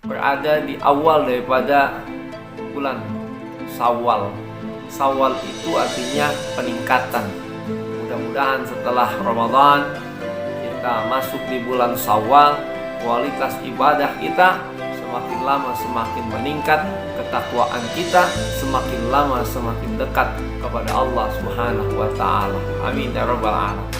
berada di awal daripada bulan Syawal. Syawal itu artinya peningkatan. Mudah-mudahan setelah Ramadan kita masuk di bulan Syawal, kualitas ibadah kita semakin lama semakin meningkat, ketakwaan kita semakin lama semakin dekat kepada Allah Subhanahu wa taala. Amin ya rabbal alamin.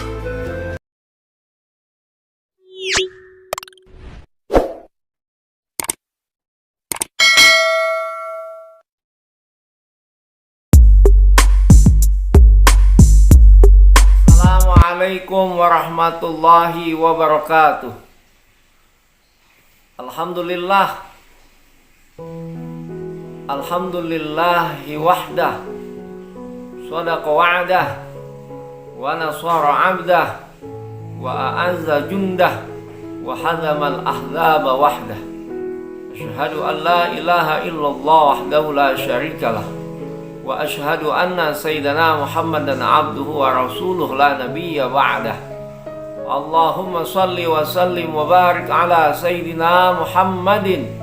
Assalamualaikum warahmatullahi wabarakatuh. Alhamdulillahi wahdah, sadaqa wa'dah, wa nasara 'abdah, wa a'azza jundah, wa hazamal ahzaba wahdah. Asyhadu an la ilaha illallah wahdahu la syarikalah, wa asyhadu anna sayyidana Muhammadan abduhu wa rasuluh la nabiyya ba'dah. Allahumma salli wa sallim wa barik ala sayyidina Muhammadin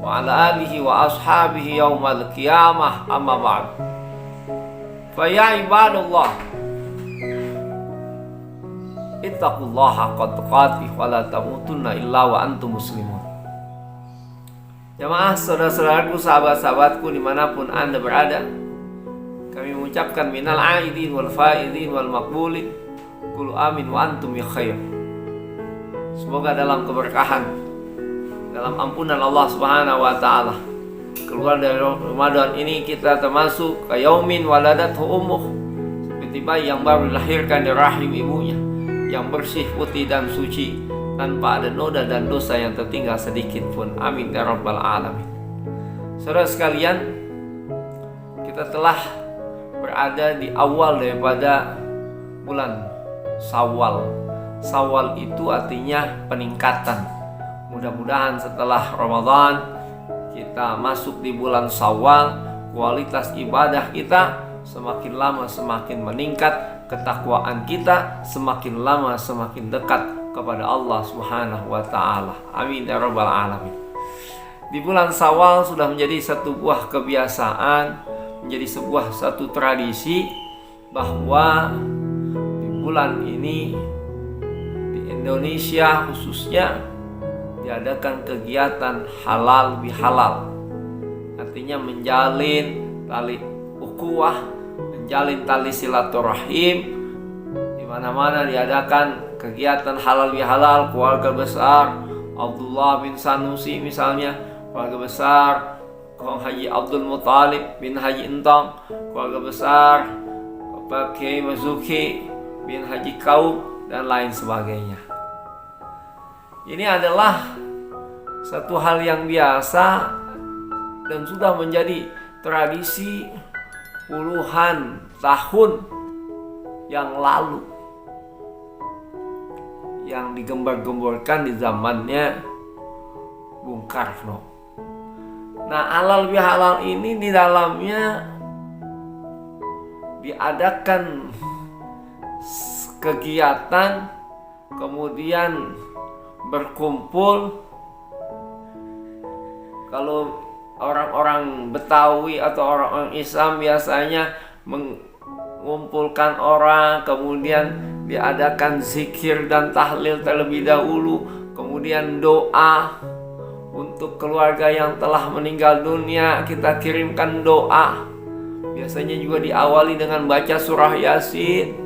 wa ala alihi wa ashabihi yaumal qiyamah, amma ba'd. Fa ya ibadallah, ittaqullaha haqqa tuqatih wa la tamutunna illa wa antum muslimun. Jamaah, saudara-saudaraku, sahabat-sahabatku dimanapun Anda berada, kami mengucapkan minal aidin wal faidin wal makbulin, qul amin wa antum ya khair. Semoga dalam keberkahan, dalam ampunan Allah Subhanahu wa taala, keluar dari Ramadan ini kita termasuk kayaumin waladathu ummuh, seperti bayi yang baru dilahirkan dari rahim ibunya, yang bersih, putih dan suci, tanpa ada noda dan dosa yang tertinggal sedikit pun. Amin ya rabbal alamin. Saudara sekalian, kita telah berada di awal daripada bulan Syawal. Syawal itu artinya peningkatan. Mudah-mudahan setelah Ramadan kita masuk di bulan Syawal, kualitas ibadah kita semakin lama semakin meningkat, ketakwaan kita semakin lama semakin dekat kepada Allah Subhanahu wa taala. Amin ya rabbal alamin. Di bulan Syawal sudah menjadi satu buah kebiasaan, menjadi satu tradisi bahwa di bulan ini di Indonesia khususnya diadakan kegiatan halal bihalal. Artinya menjalin tali ukhuwah, menjalin tali silaturahim. Di mana-mana diadakan kegiatan halal bihalal. Keluarga besar Abdullah bin Sanusi misalnya, keluarga besar Kong Haji Abdul Muthalib bin Haji Entong, keluarga besar Bapak Kiai Mazuki bin Haji Kaum, dan lain sebagainya. Ini adalah satu hal yang biasa dan sudah menjadi tradisi puluhan tahun yang lalu, yang digembar-gemborkan di zamannya Bung Karno. Nah, halal bihalal ini di dalamnya diadakan kegiatan, kemudian berkumpul. Kalau orang-orang Betawi atau orang-orang Islam biasanya mengumpulkan orang, kemudian diadakan zikir dan tahlil terlebih dahulu, kemudian doa untuk keluarga yang telah meninggal dunia, kita kirimkan doa. Biasanya juga diawali dengan baca surah Yasin.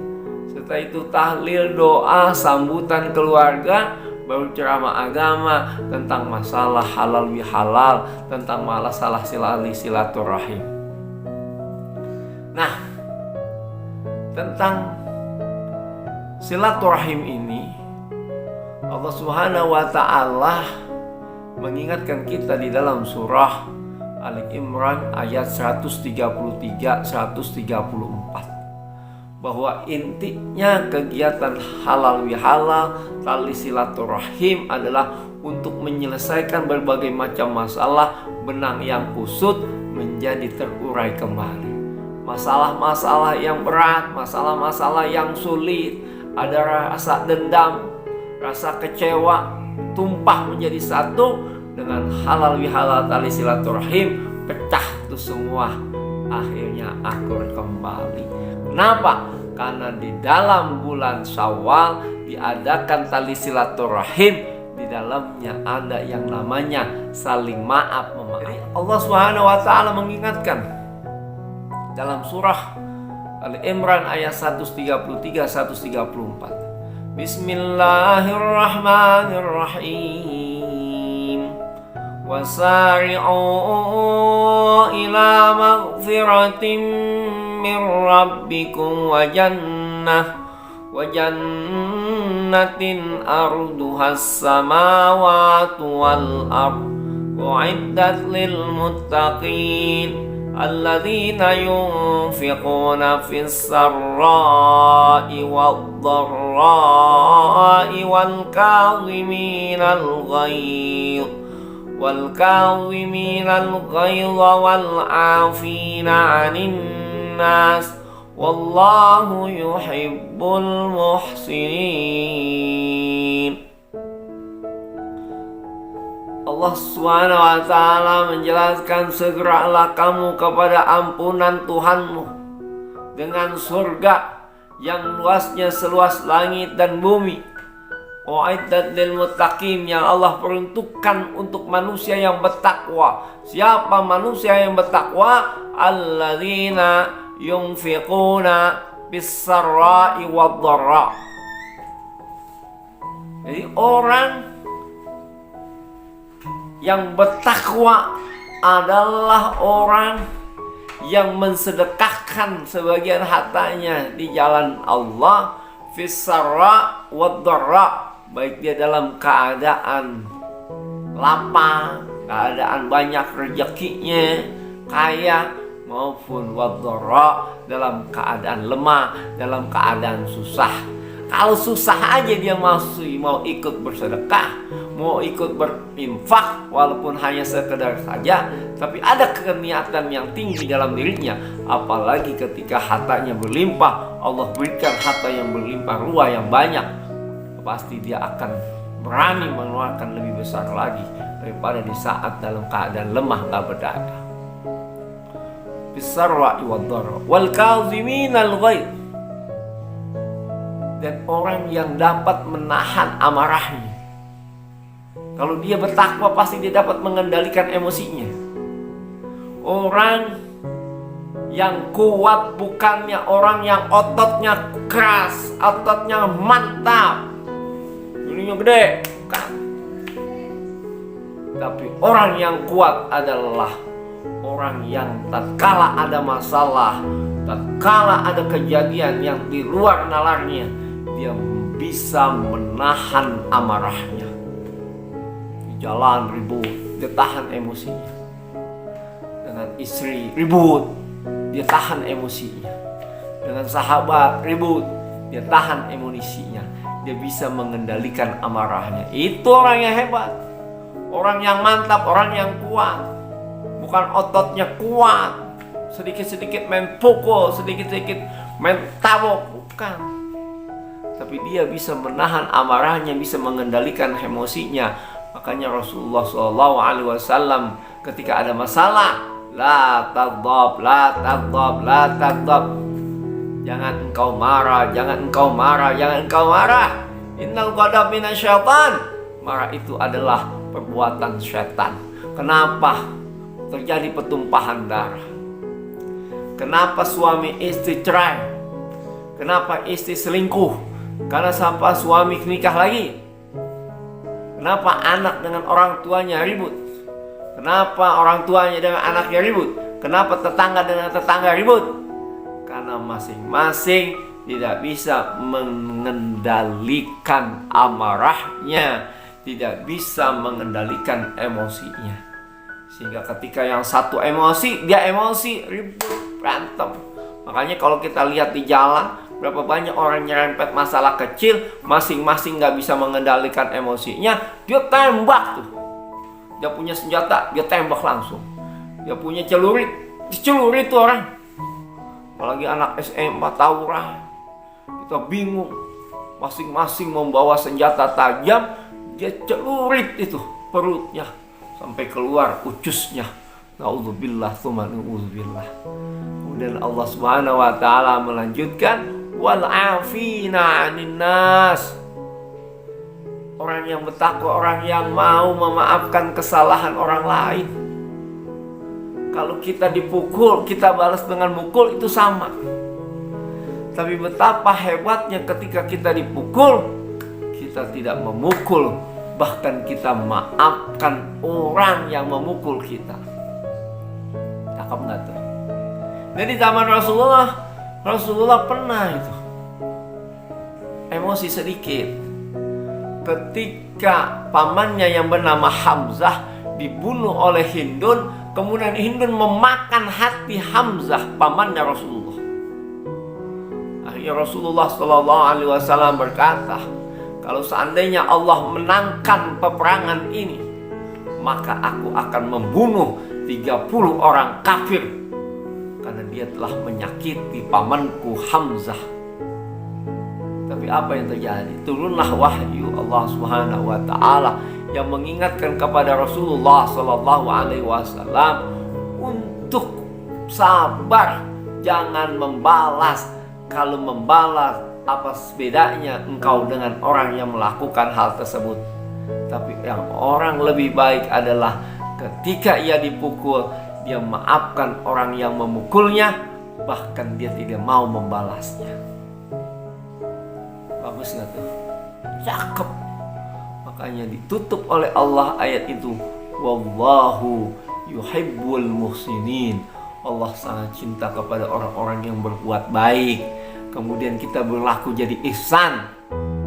Setelah itu tahlil, doa, sambutan keluarga, baru ceramah agama tentang masalah halal bihalal, tentang masalah silaturahim. Nah, tentang silaturahim ini Allah Subhanahu wa taala mengingatkan kita di dalam surah Ali Imran ayat 133-134 bahwa intinya kegiatan halal bihalal, tali silaturahim adalah untuk menyelesaikan berbagai macam masalah, benang yang kusut menjadi terurai kembali. Masalah-masalah yang berat, masalah-masalah yang sulit, ada rasa dendam, rasa kecewa tumpah menjadi satu, dengan halal bihalal tali silaturahim, pecah tuh semua. Akhirnya akur kembali. Kenapa? Karena di dalam bulan Syawal diadakan tali silaturahim, di dalamnya ada yang namanya saling maaf memaafkan. Allah Subhanahu wa taala mengingatkan dalam surah Al-Imran ayat 133 134. Bismillahirrahmanirrahim. Wasari'u ila maghfiratin min rabbikum wa jannatin arduhas samawati wal ard u'iddat lil muttaqin alladzina yunfiquna fis sarra'i wad dharra'i wal kadhiminal ghaidh wal 'afina 'anil nas wallahu yuhibbul muhsinin. Allah Subhanahu wa taala menjelaskan, segeralah kamu kepada ampunan Tuhanmu dengan surga yang luasnya seluas langit dan bumi. U'iddat lil muttaqin, yang Allah peruntukkan untuk manusia yang bertakwa. Siapa manusia yang bertakwa? Alladzina yunfiquna bis-sarra'i wad-dharra. Jadi orang yang bertakwa adalah orang yang mensedekahkan sebagian hartanya di jalan Allah, fis-sarra wad-dharra, baik dia dalam keadaan lapang, keadaan banyak rezekinya, kaya, maupun wad-dharra, dalam keadaan lemah, dalam keadaan susah. Kalau susah aja dia masih mau ikut bersedekah, mau ikut berinfak, walaupun hanya sekedar saja, tapi ada keniatan yang tinggi dalam dirinya. Apalagi ketika hartanya berlimpah, Allah berikan harta yang berlimpah ruah yang banyak, pasti dia akan berani mengeluarkan lebih besar lagi daripada di saat dalam keadaan lemah gak berdaya. Bisarra'i wad-dharra wal kadhiminal ghaidh, dan orang yang dapat menahan amarahnya. Kalau dia bertakwa pasti dia dapat mengendalikan emosinya. Orang yang kuat bukannya orang yang ototnya keras, ototnya mantap, dulunya gede, bukan. Tapi orang yang kuat adalah orang yang tatkala ada masalah, tatkala ada kejadian yang di luar nalarnya, dia bisa menahan amarahnya. Di jalan ribut, dia tahan emosinya. Dengan istri ribut, dia tahan emosinya. Dengan sahabat ribut, dia tahan emosinya. Dia bisa mengendalikan amarahnya. Itu orang yang hebat, orang yang mantap, orang yang kuat. Bukan ototnya kuat, sedikit-sedikit main pukul, sedikit-sedikit main tabok, bukan. Tapi dia bisa menahan amarahnya, bisa mengendalikan emosinya. Makanya Rasulullah SAW ketika ada masalah, la taghdab, la taghdab, la taghdab. Jangan engkau marah, jangan engkau marah, jangan engkau marah. Innal ghadab minasyaitan. Marah itu adalah perbuatan syaitan. Kenapa terjadi pertumpahan darah? Kenapa suami istri cerai? Kenapa istri selingkuh? Karena sampai suami nikah lagi. Kenapa anak dengan orang tuanya ribut? Kenapa orang tuanya dengan anaknya ribut? Kenapa tetangga dengan tetangga ribut? Karena masing-masing tidak bisa mengendalikan amarahnya, tidak bisa mengendalikan emosinya. Sehingga ketika yang satu emosi, dia emosi, ribut, berantem. Makanya kalau kita lihat di jalan, berapa banyak orang nyerempet masalah kecil, masing-masing gak bisa mengendalikan emosinya, dia tembak tuh. Dia punya senjata, dia tembak langsung. Dia punya celurit, dicelurit tuh orang. Apalagi anak SMA tawuran, kita bingung. Masing-masing membawa senjata tajam, dia celurit itu perutnya. sampai keluar ucusnya. Na'udzubillah tsumma na'udzubillah. Kemudian Allah Subhanahu wa taala melanjutkan wal 'afina 'anil nas. Orang yang bertakwa, orang yang mau memaafkan kesalahan orang lain. Kalau kita dipukul, kita balas dengan mukul, itu sama. Tapi betapa hebatnya ketika kita dipukul, kita tidak memukul, bahkan kita maafkan orang yang memukul kita. Cakep nggak tuh? Jadi zaman Rasulullah pernah itu emosi sedikit ketika pamannya yang bernama Hamzah dibunuh oleh Hindun. Kemudian Hindun memakan hati Hamzah, pamannya Rasulullah. Akhirnya Rasulullah SAW berkata, kalau seandainya Allah menangkan peperangan ini, maka aku akan membunuh 30 orang kafir, karena dia telah menyakiti pamanku Hamzah. Tapi apa yang terjadi? Turunlah wahyu Allah Subhanahu wa taala yang mengingatkan kepada Rasulullah sallallahu alaihi wasallam untuk sabar, jangan membalas. Kalau membalas, apa bedanya engkau dengan orang yang melakukan hal tersebut? Tapi yang orang lebih baik adalah ketika ia dipukul, dia maafkan orang yang memukulnya, bahkan dia tidak mau membalasnya. Bagus nggak tuh? Cakep. Makanya ditutup oleh Allah ayat itu, wallahu yuhibbul muhsinin. Allah sangat cinta kepada orang-orang yang berbuat baik. Kemudian kita berlaku jadi ihsan.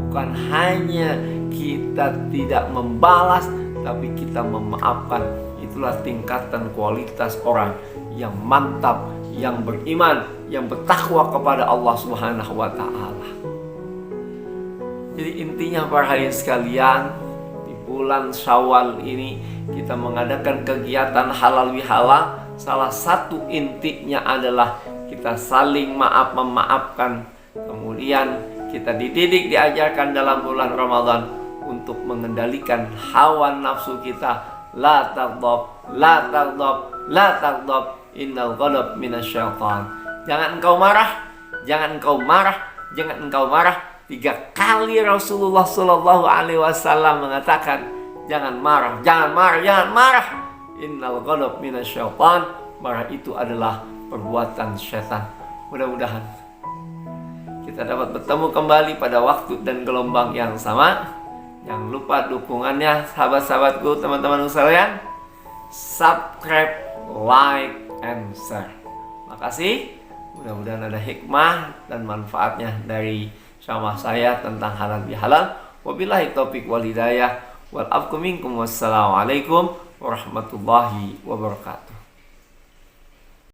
Bukan hanya kita tidak membalas, tapi kita memaafkan. Itulah tingkatan kualitas orang yang mantap, yang beriman, yang bertakwa kepada Allah Subhanahu wa taala. Jadi intinya para hadirin sekalian, di bulan Syawal ini kita mengadakan kegiatan halal bihalal. Salah satu intinya adalah kita saling memaafkan. Kemudian kita dididik, diajarkan dalam bulan Ramadan untuk mengendalikan hawa nafsu kita. La taghdab, la taghdab, la taghdab, innal ghadab minasyaitan. Jangan engkau marah, jangan engkau marah, jangan engkau marah. 3 kali Rasulullah Shallallahu Alaihi Wasallam mengatakan, jangan marah, jangan marah, jangan marah. Innal ghadab minasyaitan. Marah itu adalah perbuatan syaitan. Mudah-mudahan kita dapat bertemu kembali pada waktu dan gelombang yang sama. Jangan lupa dukungannya, sahabat-sahabatku, teman-teman sekalian. Subscribe, like, and share. Makasih. Mudah-mudahan ada hikmah dan manfaatnya dari ceramah saya tentang halal bihalal. Wabillahi taufiq wal hidayah. Wal afku minkum. Wassalamualaikum warahmatullahi wabarakatuh.